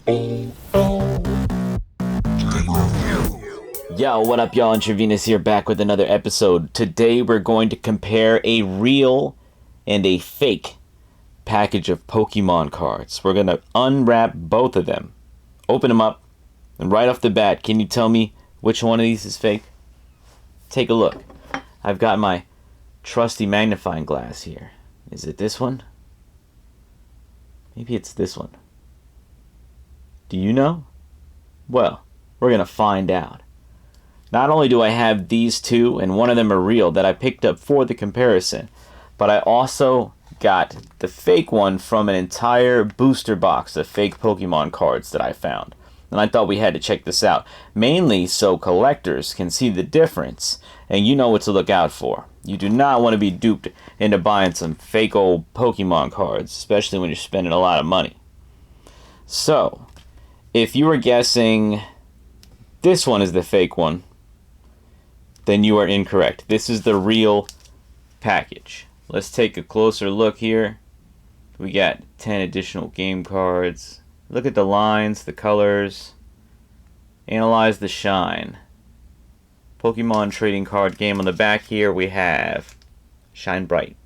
Yo, what up, y'all? IntraVenus here, back with another episode. Today we're going to compare a real and a fake package of Pokemon cards. We're going to unwrap both of them, open them up, and right off the bat, can you tell me which one of these is fake? Take a look. I've got my trusty magnifying glass here. Is it this one? Maybe it's this one. Do you know? Well, we're going to find out. Not only do I have these two, and one of them are real, that I picked up for the comparison, but I also got the fake one from an entire booster box of fake Pokemon cards that I found. And I thought we had to check this out, mainly so collectors can see the difference, and you know what to look out for. You do not want to be duped into buying some fake old Pokemon cards, especially when you're spending a lot of money. So, if you were guessing this one is the fake one, then you are incorrect. This is the real package. Let's take a closer look here. We got 10 additional game cards. Look at the lines, the colors. Analyze the shine. Pokemon trading card game. On the back here we have Shine Bright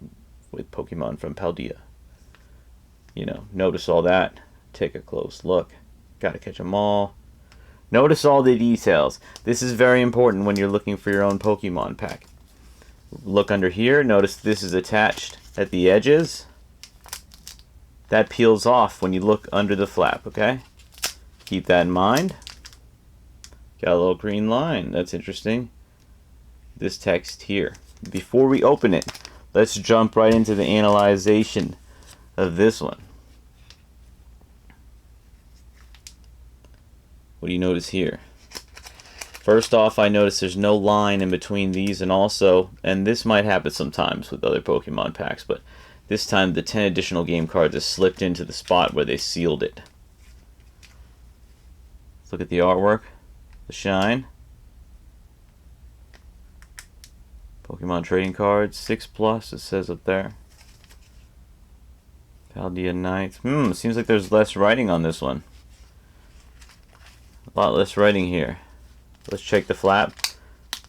with Pokemon from Paldea. You know, notice all that. Take a close look. Gotta catch them all. Notice all the details. This is very important when you're looking for your own Pokemon pack. Look under here. Notice this is attached at the edges. That peels off when you look under the flap, okay? Keep that in mind. Got a little green line. That's interesting. This text here. Before we open it, let's jump right into the analyzation of this one. What do you notice here? First off, I notice there's no line in between these, and also, and this might happen sometimes with other Pokemon packs, but this time the 10 additional game cards are slipped into the spot where they sealed it. Let's look at the artwork, the shine. Pokemon trading cards, 6+, it says up there. Paldean Knights. Seems like there's less writing on this one. A lot less writing here. Let's check the flap.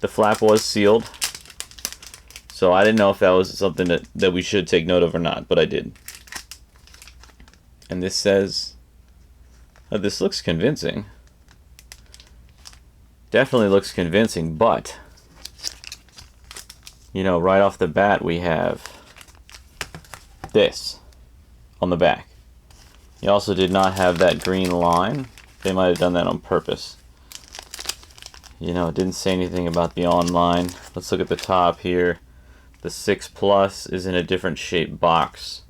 The flap was sealed, so I didn't know if that was something that we should take note of or not, but I did. And this says, oh, this looks convincing. Definitely looks convincing, but you know, right off the bat we have this on the back. You also did not have that green line. They might have done that on purpose. You know, it didn't say anything about the online. Let's look at the top here. The 6+ is in a different shaped box.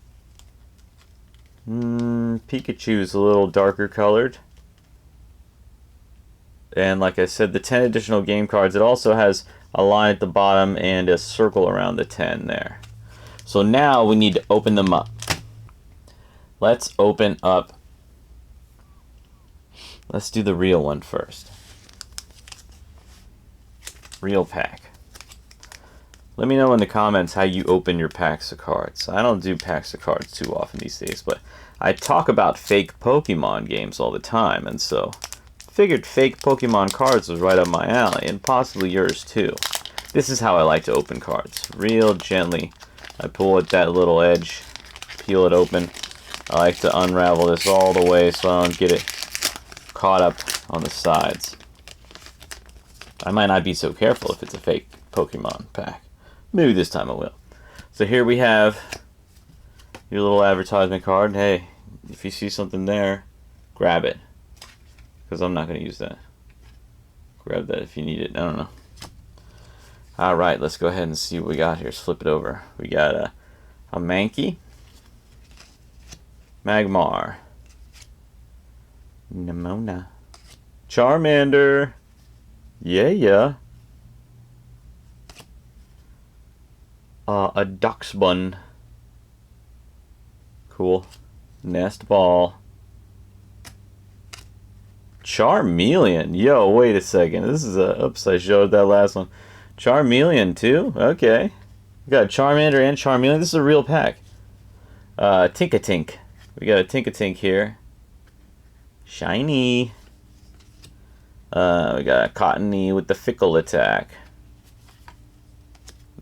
Pikachu is a little darker colored. And like I said, the 10 additional game cards, it also has a line at the bottom and a circle around the 10 there. So now we need to open them up. Let's open up. Let's do the real one first. Real pack. Let me know in the comments how you open your packs of cards. I don't do packs of cards too often these days, but I talk about fake Pokemon games all the time, and so figured fake Pokemon cards was right up my alley, and possibly yours too. This is how I like to open cards. Real gently. I pull at that little edge, peel it open. I like to unravel this all the way so I don't get it caught up on the sides. I might not be so careful if it's a fake Pokemon pack. Maybe this time I will. So here we have your little advertisement card. Hey, if you see something there, grab it. Because I'm not going to use that. Grab that if you need it. I don't know. Alright, let's go ahead and see what we got here. Let's flip it over. We got a Mankey, Magmar, Nemona, Charmander, yeah, a Duxbun, cool, Nest Ball, Charmeleon. Yo, wait a second. This is a... Oops, I showed that last one. Charmeleon, too? Okay. We got Charmander and Charmeleon. This is a real pack. Tinkatink. We got a Tinkatink here. Shiny. We got a Cottony with the Fickle attack.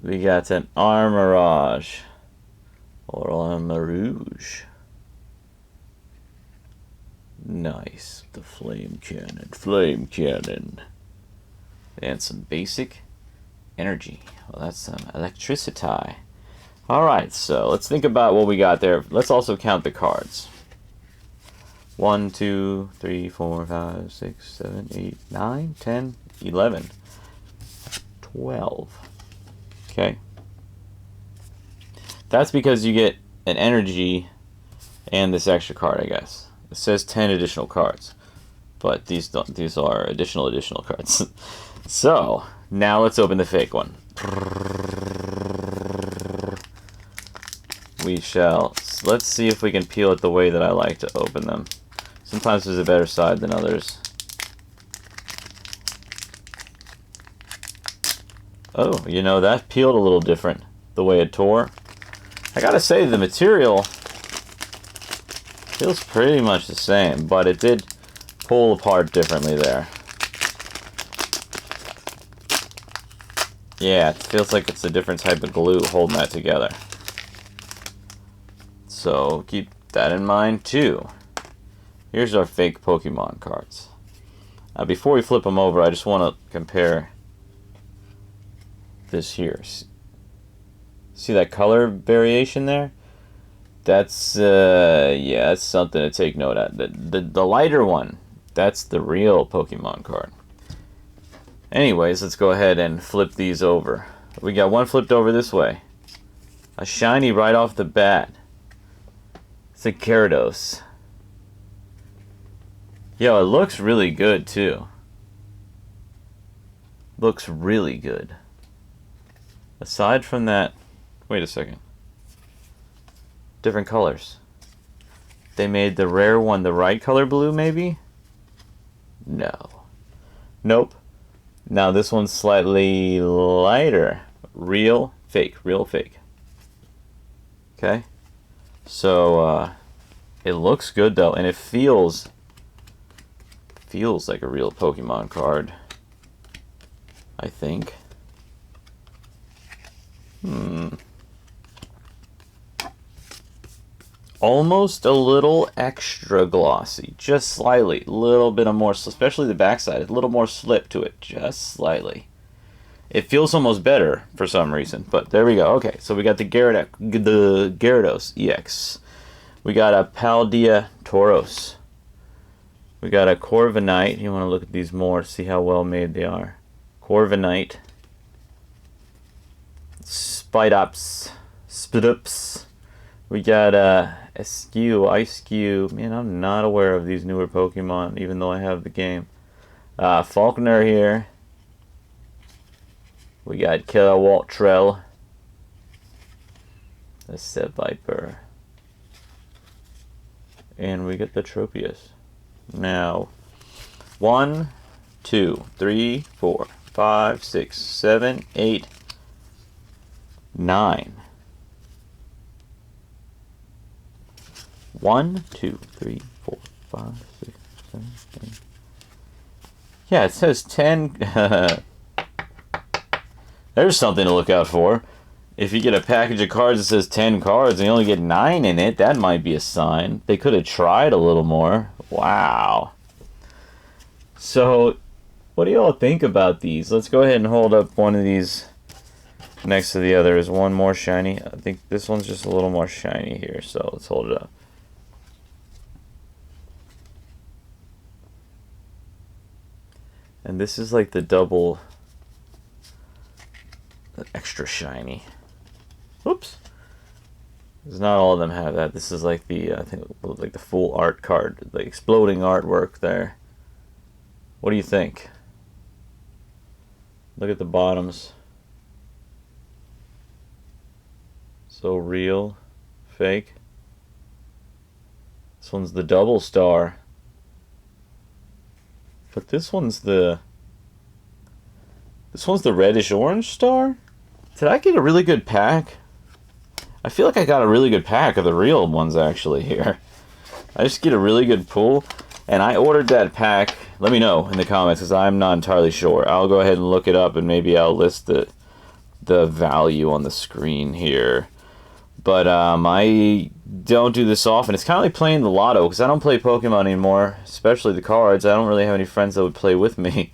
We got an Armorage. Or Armarouge. Nice. The Flame Cannon. Flame Cannon. And some basic energy. Well, that's some electricity. Alright, so let's think about what we got there. Let's also count the cards. 1, 2, 3, 4, 5, 6, 7, 8, 9, 10, 11, 12. Okay. That's because you get an energy and this extra card, I guess. It says 10 additional cards, but these are additional cards. So, now let's open the fake one. Let's see if we can peel it the way that I like to open them. Sometimes there's a better side than others. Oh, you know, that peeled a little different, the way it tore. I gotta say, the material feels pretty much the same, but it did pull apart differently there. Yeah, it feels like it's a different type of glue holding that together. So, keep that in mind, too. Here's our fake Pokemon cards. Before we flip them over, I just want to compare this here. See that color variation there? That's, yeah, that's something to take note of. The lighter one, that's the real Pokemon card. Anyways, let's go ahead and flip these over. We got one flipped over this way. A shiny right off the bat. It's a Gyarados. Yo, it looks really good, too. Looks really good. Aside from that... Wait a second. Different colors. They made the rare one the right color blue, maybe? No. Nope. Now this one's slightly lighter. Real, fake. Real, fake. Okay? So, it looks good, though, and it feels like a real Pokemon card, I think. Almost a little extra glossy, just slightly. A little bit of more, especially the backside, a little more slip to it, just slightly. It feels almost better for some reason, but there we go. Okay, so we got the Gyarados EX. We got a Paldean Fates. We got a Corviknight. You want to look at these more, see how well made they are. Corviknight. Spidops. We got Ice-Q. Man, I'm not aware of these newer Pokemon, even though I have the game. Falconer here. We got Kilowattrell. The Seviper. And we get the Tropius. Now, 1, 2, 3, 4, 5, 6, 7, 8, 9. 1, 2, 3, 4, 5, 6, 7, 8. Yeah, it says 10. There's something to look out for. If you get a package of cards that says 10 cards and you only get 9 in it, that might be a sign. They could have tried a little more. Wow. So, what do you all think about these? Let's go ahead and hold up one of these next to the other. Is one more shiny? I think this one's just a little more shiny here, so let's hold it up. And this is like the double, the extra shiny. Oops. Because not all of them have that. This is like the, I think, like the full art card, the exploding artwork there. What do you think? Look at the bottoms. So real, fake. This one's the double star. But this one's the reddish orange star? Did I get a really good pack? I feel like I got a really good pack of the real ones actually here. I just get a really good pull. And I ordered that pack. Let me know in the comments, because I'm not entirely sure. I'll go ahead and look it up, and maybe I'll list the value on the screen here. But I don't do this often. It's kind of like playing the lotto, because I don't play Pokemon anymore, especially the cards. I don't really have any friends that would play with me.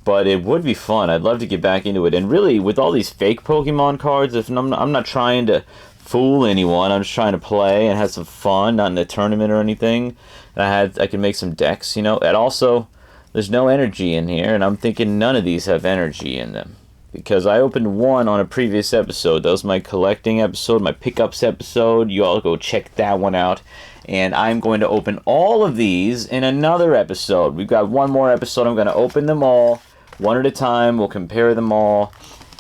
But it would be fun. I'd love to get back into it. And really, with all these fake Pokemon cards, if I'm not trying to fool anyone, I'm just trying to play and have some fun, not in a tournament or anything. And I can make some decks, you know. And also, there's no energy in here, and I'm thinking none of these have energy in them. Because I opened one on a previous episode. That was my collecting episode, my pickups episode. You all go check that one out. And I'm going to open all of these in another episode. We've got one more episode. I'm going to open them all one at a time. We'll compare them all.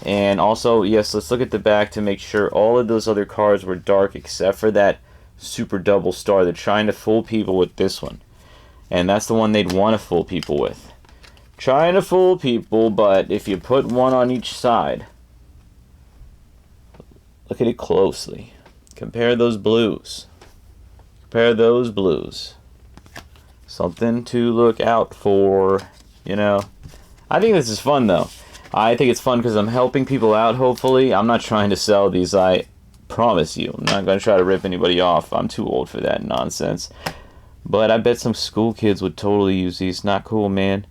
And also, yes, let's look at the back to make sure all of those other cards were dark except for that super double star. They're trying to fool people with this one. And that's the one they'd want to fool people with. Trying to fool people, but if you put one on each side, look at it closely. Compare those blues. Compare those blues. Something to look out for, you know. I think this is fun, though. I think it's fun because I'm helping people out, hopefully. I'm not trying to sell these, I promise you. I'm not going to try to rip anybody off. I'm too old for that nonsense. But I bet some school kids would totally use these. Not cool, man.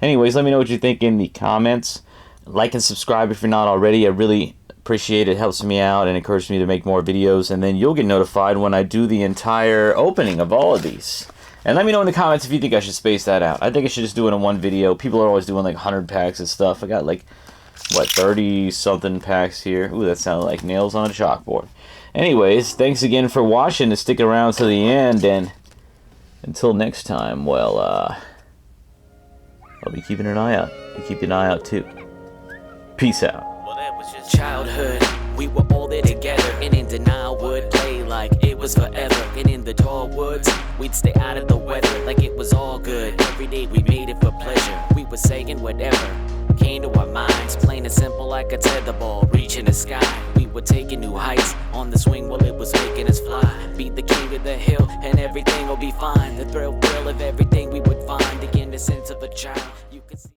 Anyways, let me know what you think in the comments. Like and subscribe if you're not already. I really appreciate it. It helps me out and encourages me to make more videos. And then you'll get notified when I do the entire opening of all of these. And let me know in the comments if you think I should space that out. I think I should just do it in one video. People are always doing like 100 packs and stuff. I got like, what, 30-something packs here. Ooh, that sounded like nails on a chalkboard. Anyways, thanks again for watching and stick around to the end. And until next time, well, I'll be keeping an eye out. You keep an eye out too. Peace out. Well, that was just childhood. We were all there together, and in denial would play like it was forever. And in the tall woods, we'd stay out of the weather like it was all good. Every day we made it for pleasure. We were saying whatever came to our minds, plain and simple like a tetherball reaching the sky. We were taking new heights on the swing while it was making us fly. Be the king of the hill, and everything will be fine. The thrill of everything we would find, the innocence of a child.